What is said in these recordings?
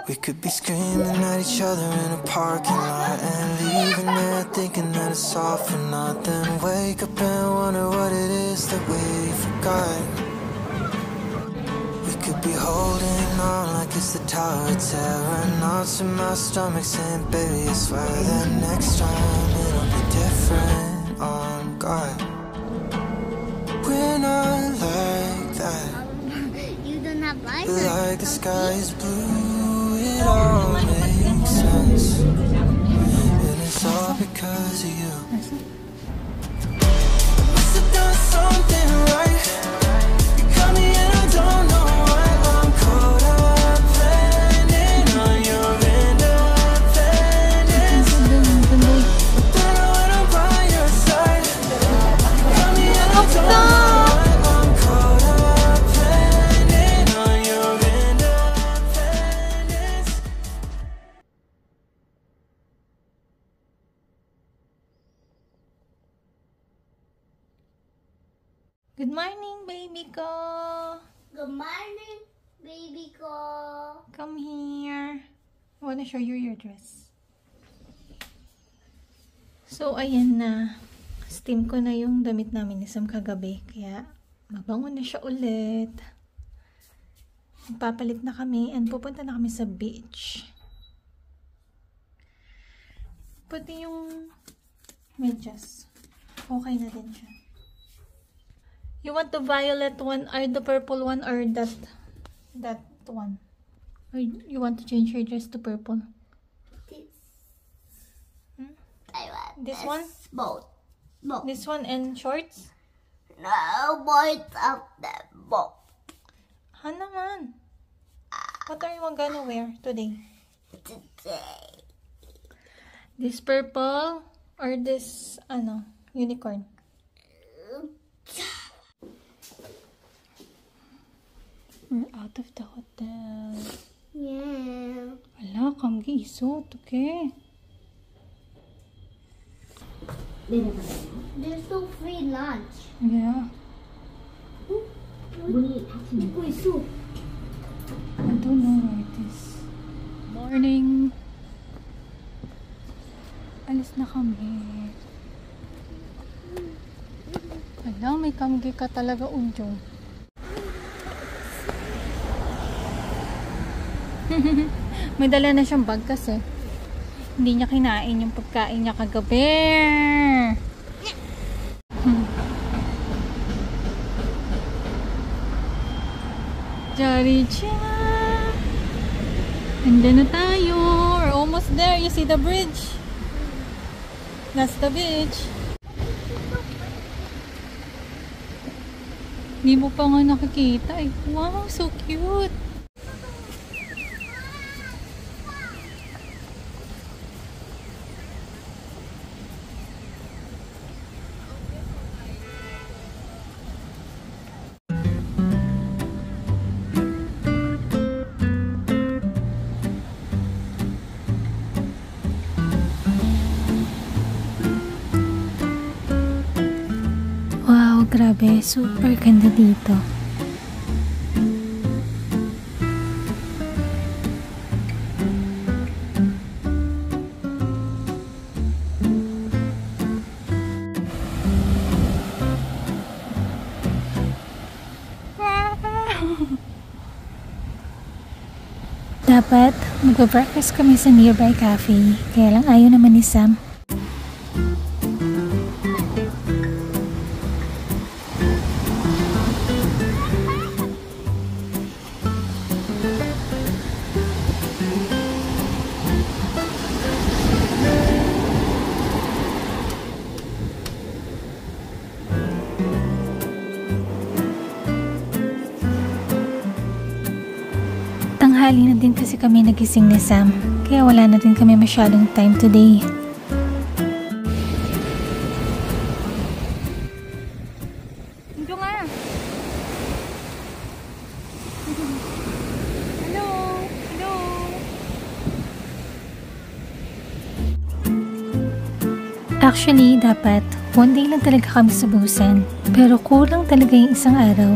We could be screaming at each other in a parking lot and leaving there thinking that it's all for naught. Then wake up and wonder what it is that we forgot. We could be holding on like it's the Tower of Terror. Knots in my stomach saying, baby, I swear that next time it'll be different. On God, we're not like that. You don't have lighter. Like the sky is blue, it all makes sense. And it's all because of you. Must have done something right. You got me and I don't know why. I'm caught up planning on your independence. Then when I'm by your side, you got me and I don't know why. I'm caught up planning on your independence. Good morning, baby ko. Good morning, baby ko. Come here. I wanna show you your dress. So, ayan na. Steam ko na yung damit namin ni Sam kagabi. Kaya, mabango na siya ulit. Magpapalit na kami and pupunta na kami sa beach. Pati yung medyas. Okay na din siya. You want the violet one or the purple one or that one? Or you want to change your dress to purple? This. Hmm? I want This one? Both. Both. This one and shorts? No, both of them. Both. Ha naman? What are you gonna wear today? Today. This purple or this, unicorn? We're out of the hotel. Yeah. Wala kang giisot, okay? There's no free lunch. Yeah. Wait, soup. I don't know where it is. Morning. Alis na kami. Wala, may kamgi ka talaga, Unjong. May dala na siyang bag kasi hindi niya kinain yung pagkain niya kagabi. Jolly Cha! Andyan na tayo. We're almost there. You see the bridge? That's the beach. Hindi mo pa nga nakikita eh. Wow, so cute! Wow, grabe. Super ganda dito. Dapat mag-breakfast kami sa nearby cafe. Kaya lang ayaw naman ni Sam. Tanghali na din kasi kami nagising ni Sam, kaya wala na din kami masyadong time today. Ito nga! Hello! Hello! Actually, dapat one day lang talaga kami sa Busan, pero kulang talaga yung isang araw.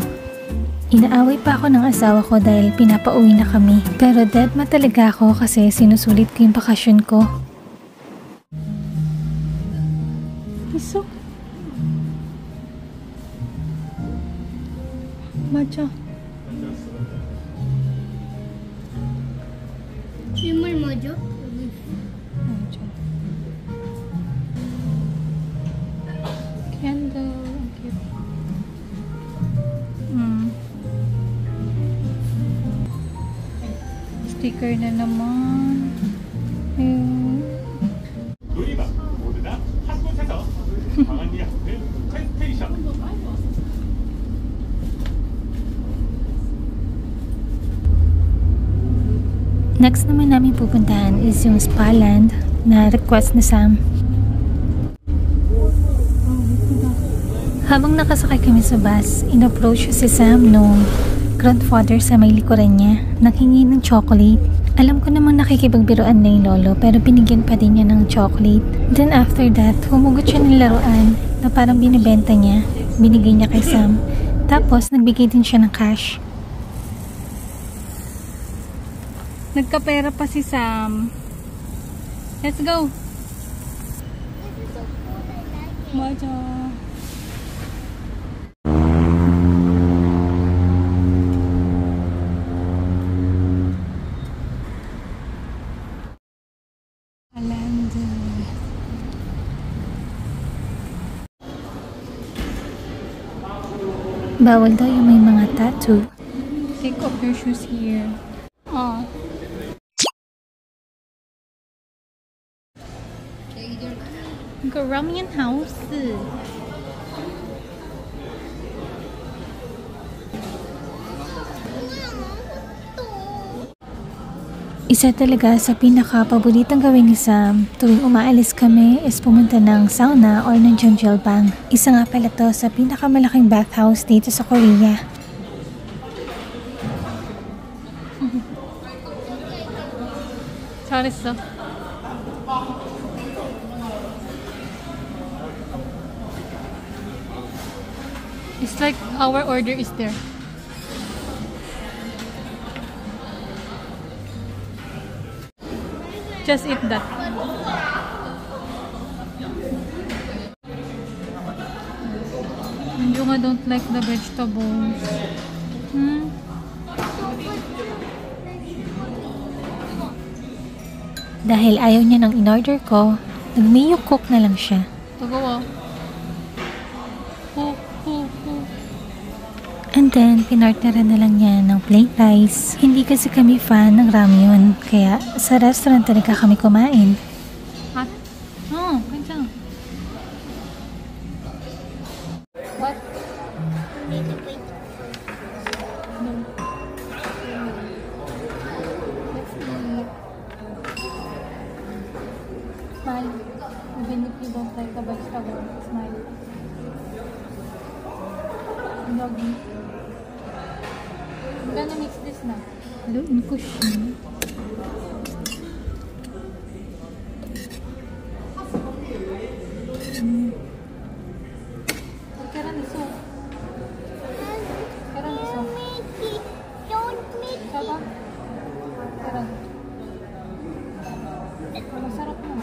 Inaaway pa ako ng asawa ko dahil pinapauwi na kami. Pero deadma talaga ako kasi sinusulit ko yung bakasyon ko. Iso. Macha. Simmer mojo. Candle. Sticker na naman. 너희가 모두 다 한 곳에서 강한 약속을 스테이션. Next naman namin pupuntahan is yung Spaland na request ni Sam. Habang nakasakay kami sa bus, in-approach si Sam nung grandfather sa may likuran niya, nanghingi ng chocolate. Alam ko namang nakikipagbiruan na yung lolo pero binigyan pa din niya ng chocolate. Then after that, humugot siya ng laruan na parang binibenta niya. Binigay niya kay Sam. Tapos nagbigay din siya ng cash. Nagkapera pa si Sam. Let's go! Maja. Bawal daw yung may mga tattoo. Take off your shoes here. Oh. Ramen house. Isa talaga sa pinaka-paboritong gawin ni Sam tuwing umaalis kami is pumunta ng sauna or ng Jeongeulbang. Isa nga pala to sa pinakamalaking bathhouse dito sa Korea. 잘했어. It's like our order is there. Just eat that. Yung I don't like the vegetables. Dahil ayaw niya ng in-order ko, nag-mayo cook na lang siya. Tagawa. And then, pinartneran na lang niya ng plain rice. Hindi kasi kami fan ng ramyun, kaya sa restaurant talaga kami kumain. Hot? Oh, ganyan. What? No. Let's eat. Smile. Even if you don't like the vegetable, smile. Doggy. I'm gonna mix this now. Haluin ko siya. Karaniso. Karaniso. Don't make it. Saba? Karan. Masarap na.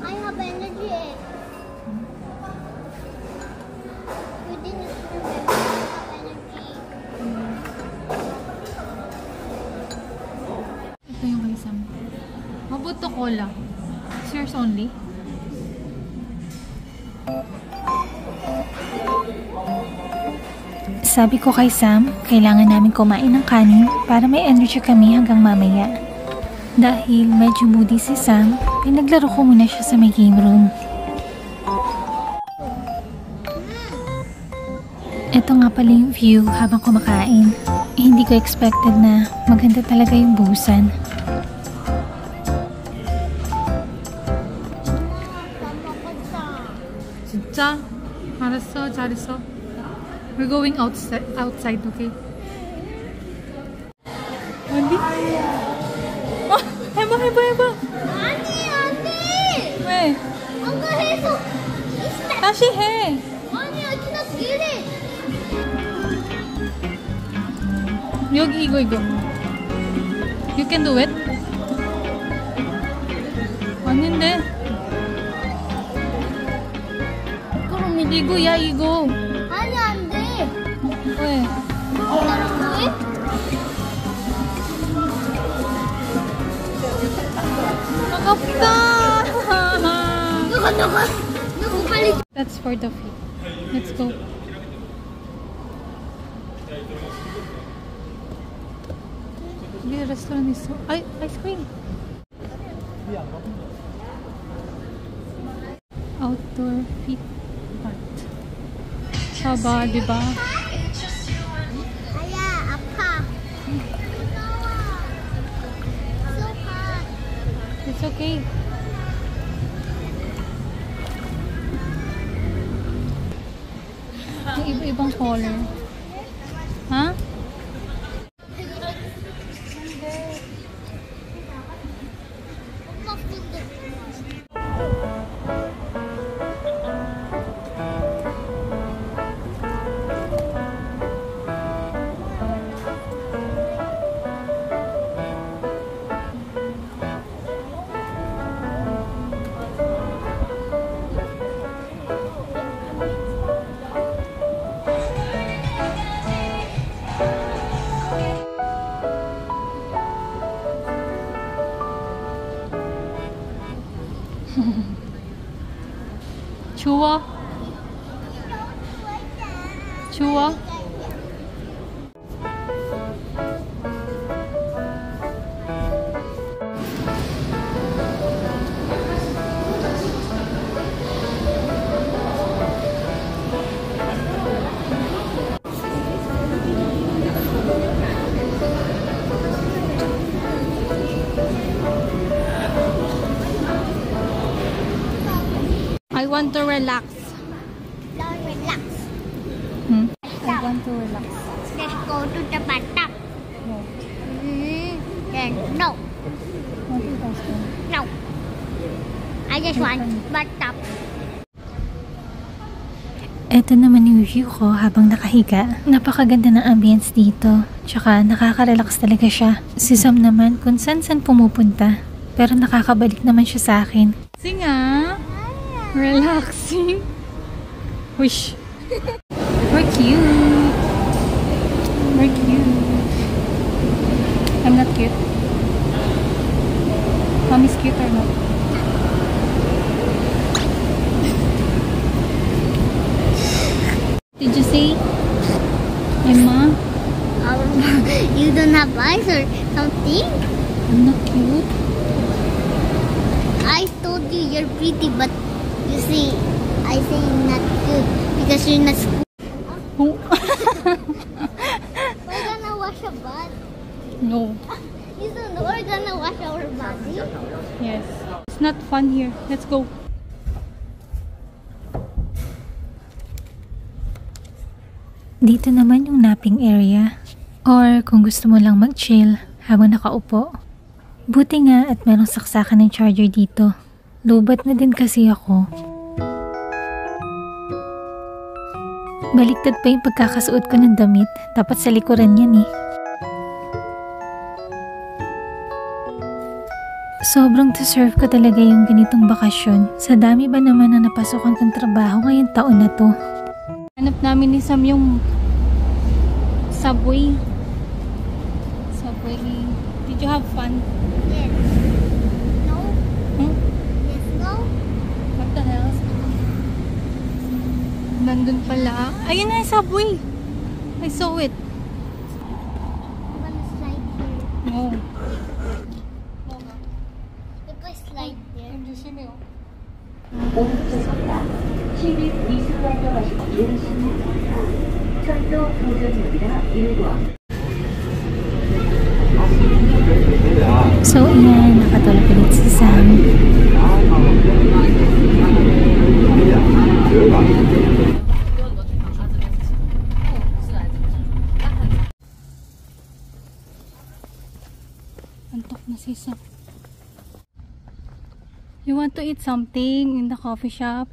I have energy. You didn't remember I have energy. Ito yung kay Sam. Mabuto cola. It's yours only. Sabi ko kay Sam, kailangan namin kumain ng kanin para may energy kami hanggang mamaya. Dahil medyo moody si Sam, pinaglaro ko muna siya sa may game room. Ito nga pala yung view habang kumakain. Hindi ko expected na maganda talaga yung buhusan. 진짜? 알았어, 잘했어. We're going outside, okay? 어디? 해봐. 아니. 왜? 아까 해서. 다시 해. 아니야, 지나치게. 이거. You can do it? 아닌데. 그럼 이거야, 이거. 아니, 안 돼. 왜? 왜? 아깝다. 누구 빨리. That's for the feet. Let's go. 여기 레스토랑 있어. 아이스크림. Outdoor feet art. Haba, diba? 아야, 아파. So hot. It's okay. Ang iba-ibang color. Ha? 엄마 근데. 추워? 추워? I want to relax. Don't relax. I want to relax. Let's go to the bathtub. No. Then no. What is that? No. I just want bathtub. Ito naman yung view ko habang nakahiga. Napakaganda ng ambience dito. Tsaka nakaka-relax talaga siya. Si Sam naman kung saan pumupunta. Pero nakakabalik naman siya sa akin. Singa! Relaxing. Wish. We're cute. We're cute. I'm not cute. Mommy's cute or not? Did you say? Emma? You don't have eyes or something? I'm not cute. I told you you're pretty, but you see, I say you're not good because you're not school. Oh. We're gonna wash a butt. No. You don't know we're gonna wash our body. Yes. It's not fun here. Let's go. Dito naman yung napping area. Or kung gusto mo lang mag-chill habang nakaupo. Buti nga at merong saksakan ng charger dito. Lubat na din kasi ako. Baliktad pa yung pagkakasuot ko ng damit. Dapat sa likuran yan eh. Sobrang deserve ko talaga yung ganitong bakasyon. Sa dami ba naman na napasukan kong trabaho ngayong taon na to. Hanap namin ni Sam yung Subway. Subway. Did you have fun? Yes. No. Yes. No. What the hell? Nandun pala. Ayun na yung Subway. I saw it. I'm gonna slide here. No. If I slide there. 조심해요. 오른쪽입니다. 시립 미술관역에서 내리시는 철도 보존입니다. 1번. So, ayan. Nakatulog ulit si Sam. Antok na si Sam. You want to eat something in the coffee shop?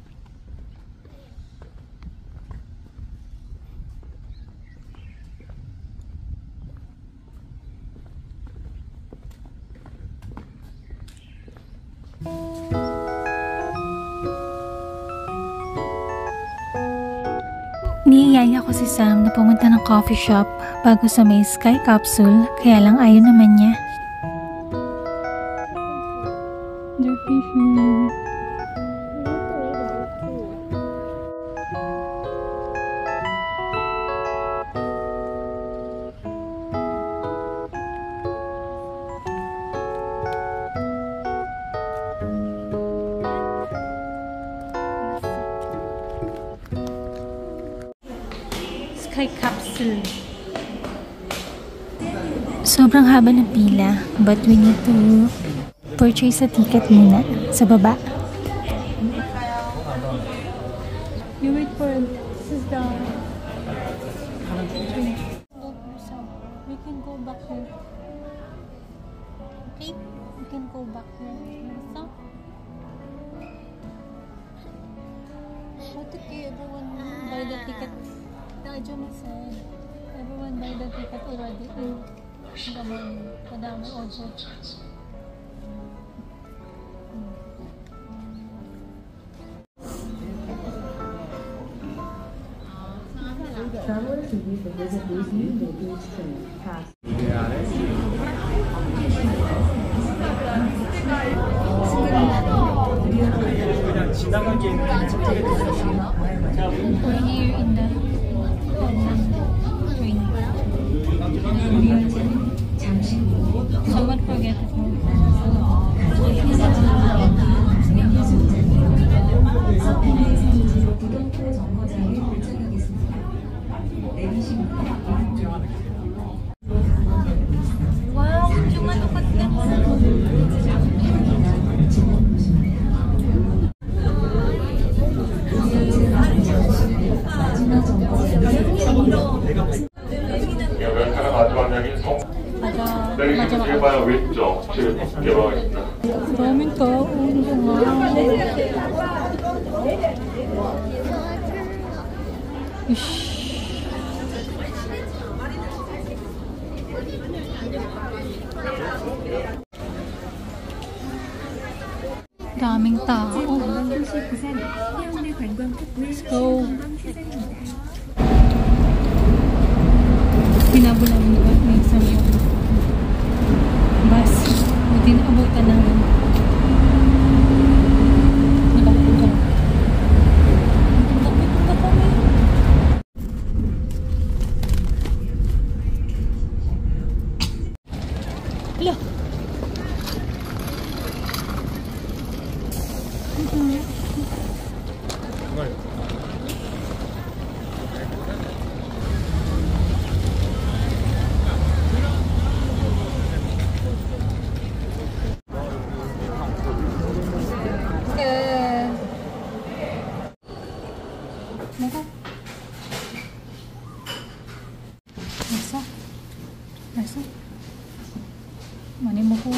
Niyayaya ko si Sam na pumunta ng coffee shop bago sa may Sky Capsule, kaya lang ayaw naman niya. They're fishing. Sky Capsule. Sobrang haba ng pila, but we need to purchase a ticket muna sa baba. You wait for it. This is the train. We can go back here. Okay? We can go back here. So, what okay, everyone buy the ticket. The Ajuma said everyone buy the ticket already in the morning. Kadami also. Travelers who use the visit Disney will do train pass. We're here in the train. Someone forget it. Wow, cuma dapat kan. 열차가 마지막역인 성. 내리시면 뒤에 왼쪽 지금 개방하겠습니다. Daming tao. Daming tao. Let's go. Pinabulan mo at may isang yung bus. Buti na abutan namin. Nakapunta. Punta kami. Hala. Nasa? Mani mo ko.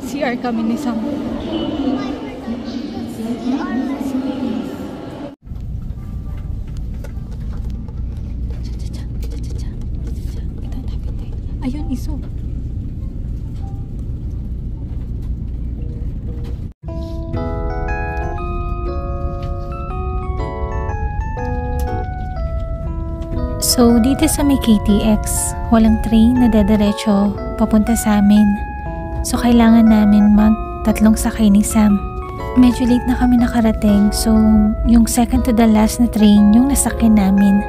CR kami ni Sam. Ayun, iso. So, dito sa may KTX, walang train na dadiretso papunta sa amin. So, kailangan namin mag-tatlong sakay ni Sam. Medyo late na kami nakarating, so yung second to the last na train yung nasakyan namin.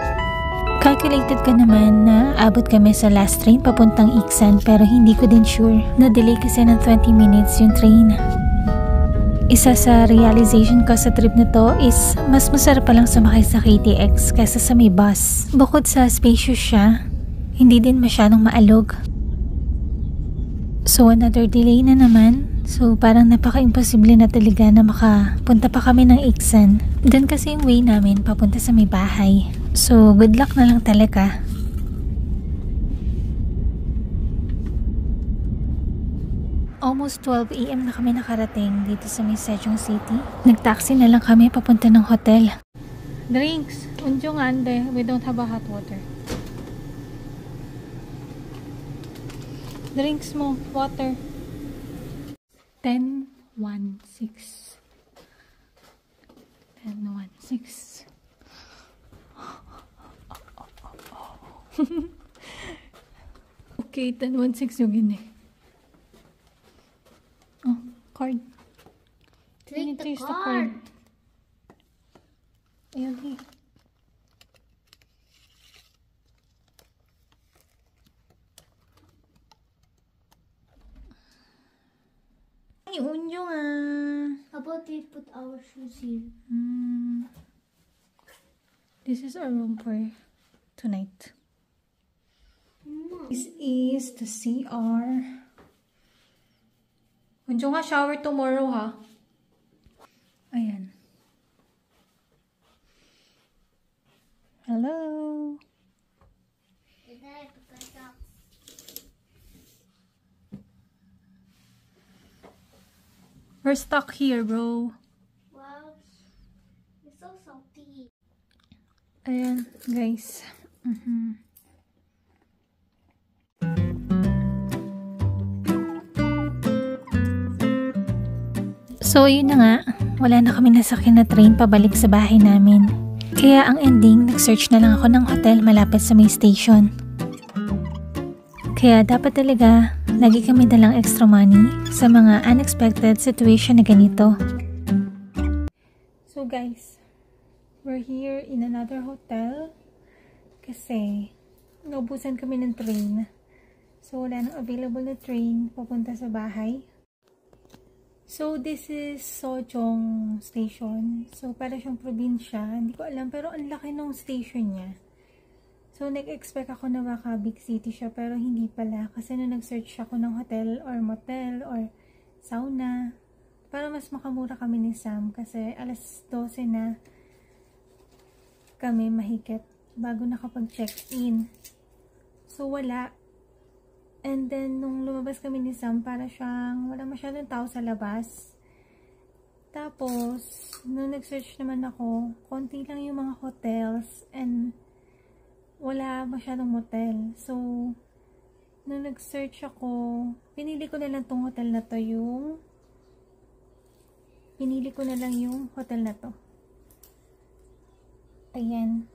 Calculated ko naman na abot kami sa last train papuntang Iksan, pero hindi ko din sure. Na-delay kasi ng 20 minutes yung train. Isa sa realization ko sa trip na to is mas masarap palang sumakay sa KTX kaysa sa may bus. Bukod sa spacious siya, hindi din masyadong maalog. So another delay na naman. So parang napaka-imposible na talaga na makapunta pa kami ng Iksan. Doon kasi yung way namin papunta sa may bahay. So good luck na lang talaga. Almost 12 AM na kami nakarating dito sa may Sejong City. Nag-taxi na lang kami papunta ng hotel. Drinks! Unjong ande, we don't have a hot water. Drinks mo, water. 10-1-6. 10-1-6. Okay, 10-1-6 yung gini. Oh, card. Take the Taste card. Ayan, eh. Ay, unyo ah. How about we put our shoes here? This is our room for tonight. This is the CR. Unyo nga, shower tomorrow ha. Ayan. Hello. We're stuck here, bro. Wow, it's so salty. Ayan, guys. So, yun na nga. Wala na kami nasakyan na train pabalik sa bahay namin. Kaya ang ending, nag-search na lang ako ng hotel malapit sa main station. Kaya dapat talaga, lagi kami dalang extra money sa mga unexpected situation na ganito. So guys, we're here in another hotel kasi naubusan kami ng train. So wala nang available na train papunta sa bahay. So this is Sojong Station. So para siyang probinsya. Hindi ko alam pero ang laki ng station niya. So nag-expect ako na baka big city siya pero hindi pala. Kasi nung nag-search ako ng hotel or motel or sauna, para mas makamura kami ni Sam kasi alas 12 na kami mahigit bago nakapag-check-in. So wala. And then nung lumabas kami ni Sam, para siyang wala masyadong tao sa labas. Tapos nung nag-search naman ako, konti lang yung mga hotels and wala masyadong motel. So nung nag-search ako, pinili ko na lang tong hotel na to, pinili ko na lang yung hotel na to. Ayan.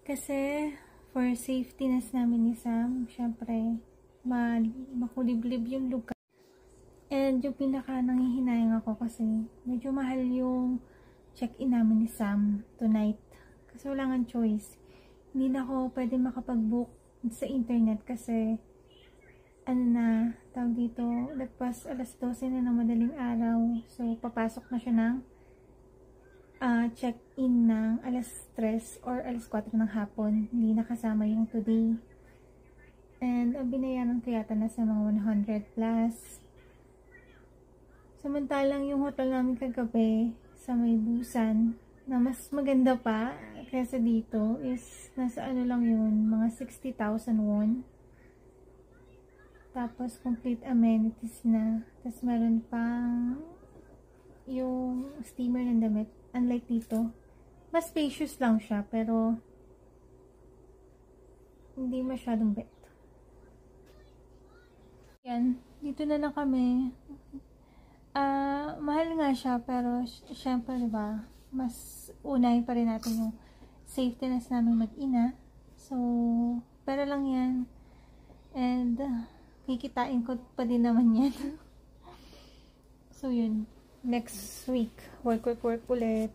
Kasi, for safetyness namin ni Sam, syempre, makuliblib yung lugar. And yung pinaka nanghihinayang ako kasi, medyo mahal yung check-in namin ni Sam tonight. Kasi wala nga choice. Hindi na ako pwede makapag-book sa internet kasi, tawag dito, lagpas alas 12 na ng madaling araw. So, papasok na siya ng check-in ng alas 3 or alas 4 ng hapon. Hindi nakasama yung today. And, ang binayaran ko yata na sa mga 100 plus. Samantalang yung hotel namin kagabi sa May Busan, na mas maganda pa kaysa dito, is nasa lang yun, mga 60,000 won. Tapos, complete amenities na. Tapos, meron pang yung steamer ng damit. Unlike dito, mas spacious lang siya, pero hindi masyadong bet. Yan, dito na lang kami. Mahal nga siya, pero syempre, diba, mas unahin pa rin natin yung safetyness namin mag-ina. So, pero lang yan. And, kikitain ko pa din naman yan. So, yun. Next week, work ulit.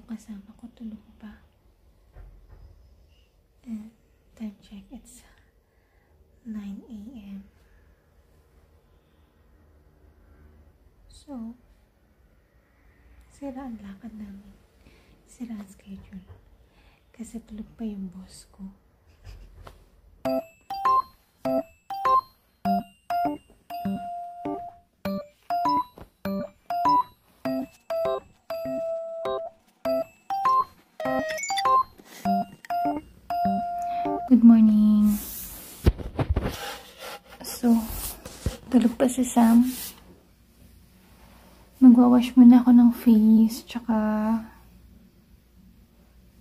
Kasama ko tulog pa. And time check, it's 9 AM. So, sira ang lakad namin. Sira ang schedule. Kasi tulog pa yung boss ko. Good morning. So, tulog pa si Sam. Magwawash muna ako ng face, tsaka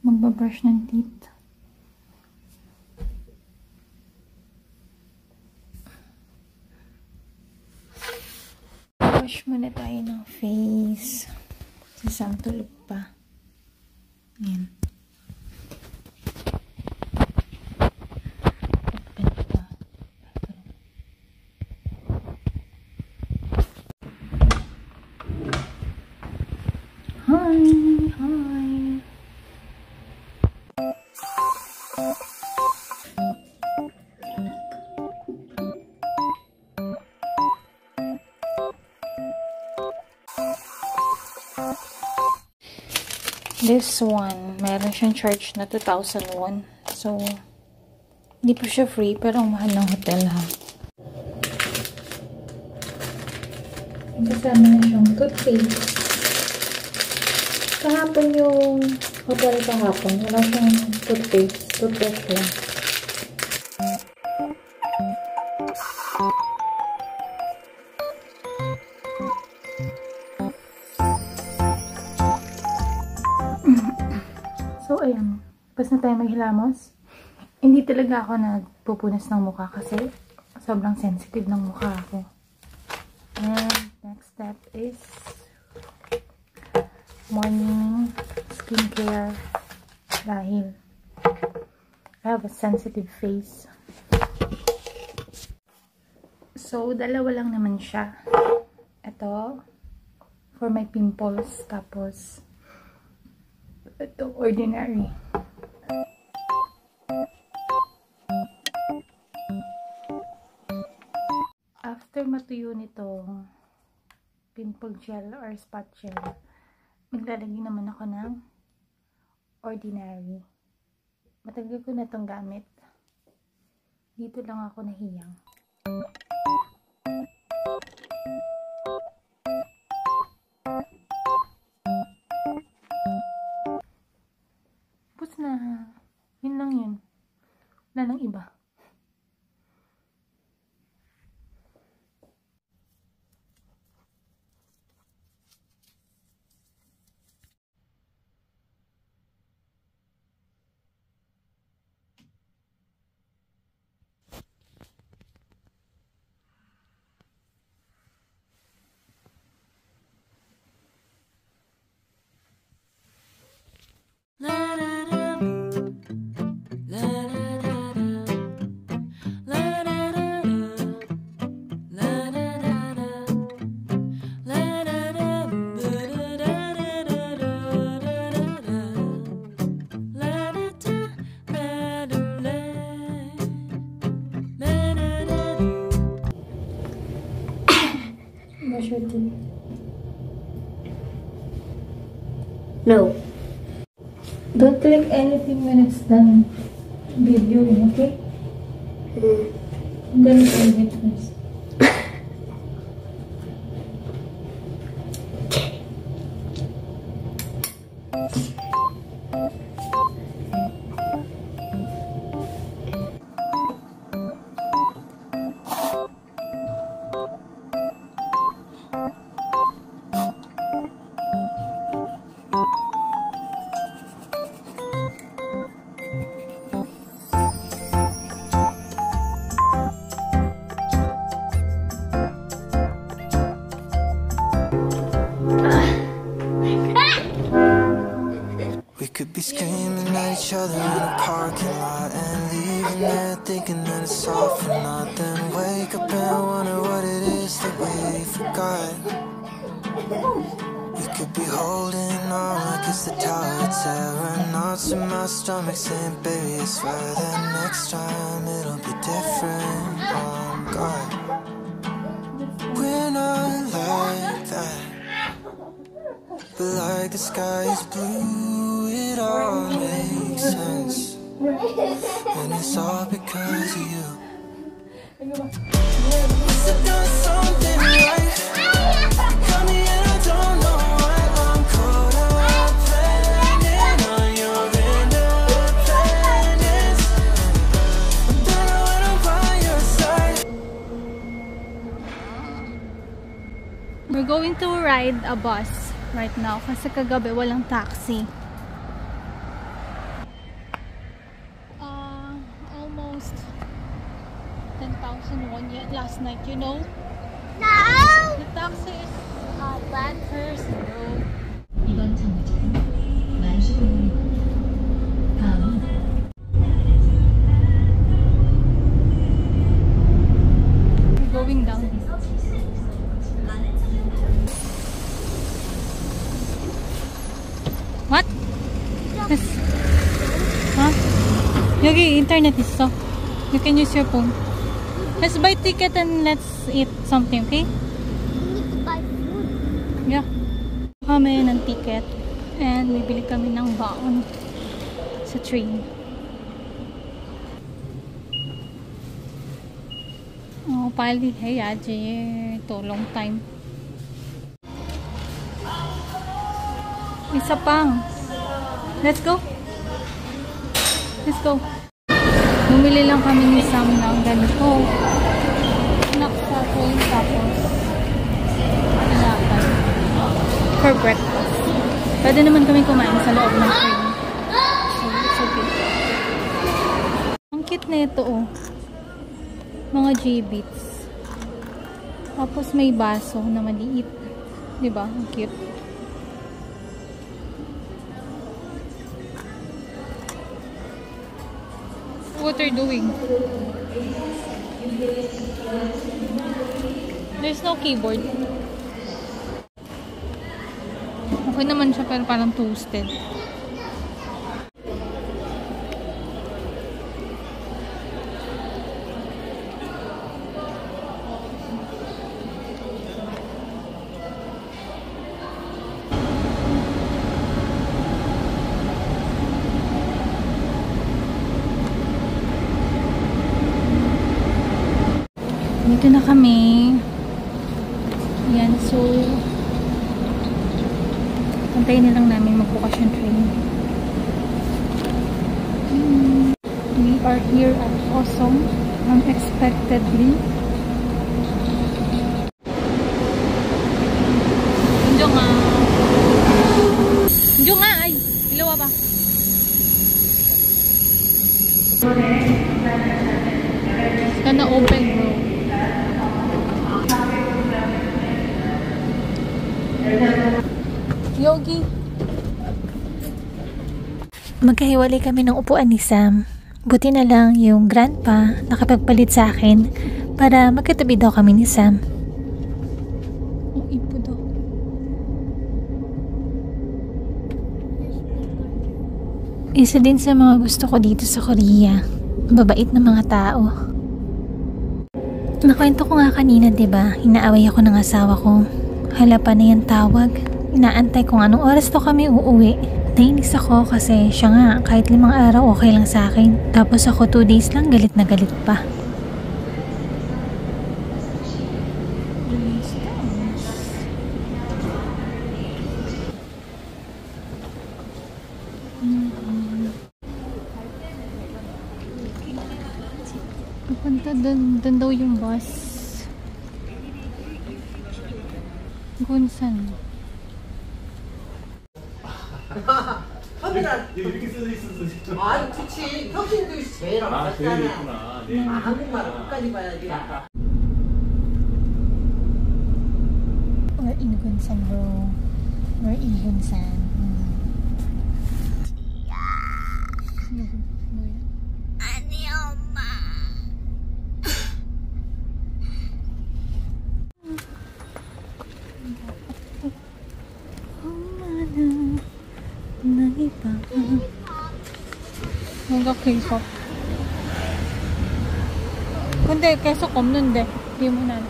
magbabrush ng teeth. Wash muna tayo ng face. Si Sam tulog pa. Ayan. Hi! This one, meron siyang charge na 2,001. So, hindi po siya free, pero ang mahal ng hotel, ha. Kasama na siyang toothpaste. Kahapon yung hotel kahapon, wala siyang toothpaste. Toothbrush lang. So, ayan. Pas na tayo maghilamos. Hindi talaga ako nagpupunas ng mukha kasi sobrang sensitive ng mukha ako. And next step is morning skincare dahil I have a sensitive face. So, dalawa lang naman siya. Ito, for my pimples. Tapos, ito, ordinary. After matuyo nitong pimple gel or spot gel, maglalagay naman ako ng ordinary. Matagal ko na itong gamit. Dito lang ako nahiyang. Na. Yun lang yun. Wala nang iba. Brush your teeth. No. Don't click anything when it's done videoing, okay? I'm gonna try it first. Could be screaming at each other in a parking lot and leaving there thinking that it's all for naught. Then wake up and wonder what it is that we forgot. We could be holding on like it's the Tower of Terror. Knots in my stomach saying, baby, I swear that next time it'll be different. Oh God, we're not like that. But like the sky is blue, it all makes sense. And it's all because of you. Must have done something right. Got me and I don't know why. I'm caught up planning on your independence. I'm better when I'm by your side. We're going to ride a bus right now kasi kagabi walang taxi. Almost 10,000 won yet last night, you know? No! The taxi is bad first, bro. 이번 정류장은 만주공원입니다. 다음은 We're going down. What? Yes. Huh? 여기 internet 있어. You can use your phone. Let's buy ticket and let's eat something, okay? We need to buy food. Yeah. Kami ng ticket and bibili kami ng baon sa train. Oh, pali hey aje to long time. Isa pang. Let's go. Let's go. Bumili lang kami ni Sam ng ganito. Snack sa train tapos tinapay. For breakfast. Pwede naman kami kumain sa loob ng train. So, it's okay. Ang cute na ito, oh. Mga J-Beats. Tapos may baso na maliit. Diba? Ang cute. What are you doing? There's no keyboard. Okay naman siya pero parang toasted. Dito na kami. Yan, so antayin na lang namin magbukas yung train. We are here at Osong unexpectedly. Diyo nga. Diyo nga ay. Ilawa ba? It's gonna open, bro. Yogi. Magkahiwalay kami ng upuan ni Sam. Buti na lang yung grandpa nakapagpalit sa akin para magkatabi daw kami ni Sam. Ang ipo daw. Isa din sa mga gusto ko dito sa Korea. Mabait na mga tao. Nakwento ko nga kanina, diba? Inaaway ako ng asawa ko. Hala pa na yan tawag. Inaantay kung anong oras to kami uuwi. Nainis ako kasi siya nga kahit 5 araw okay lang sa akin. Tapos ako 2 days lang galit na galit pa. Pupunta dun daw yung bus. Gunsan. 카메라 이렇게 써져 있었어. 아 그치 혁신도 제일 아, 제일 앞섰잖아. 예쁘나. 네. 한국말 끝까지 봐야지. We're in Gunsan, bro. We're in Gunsan. 아니 엄마. 뭔가 K-pop. 근데 계속 없는데 리문한테.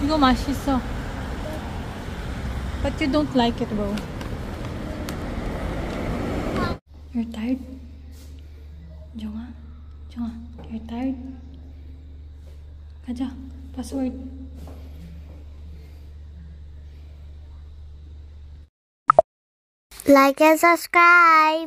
이거 맛있어. But you don't like it, bro. You're tired? 정아? 정아, you're tired? 가자. Password. Like and subscribe.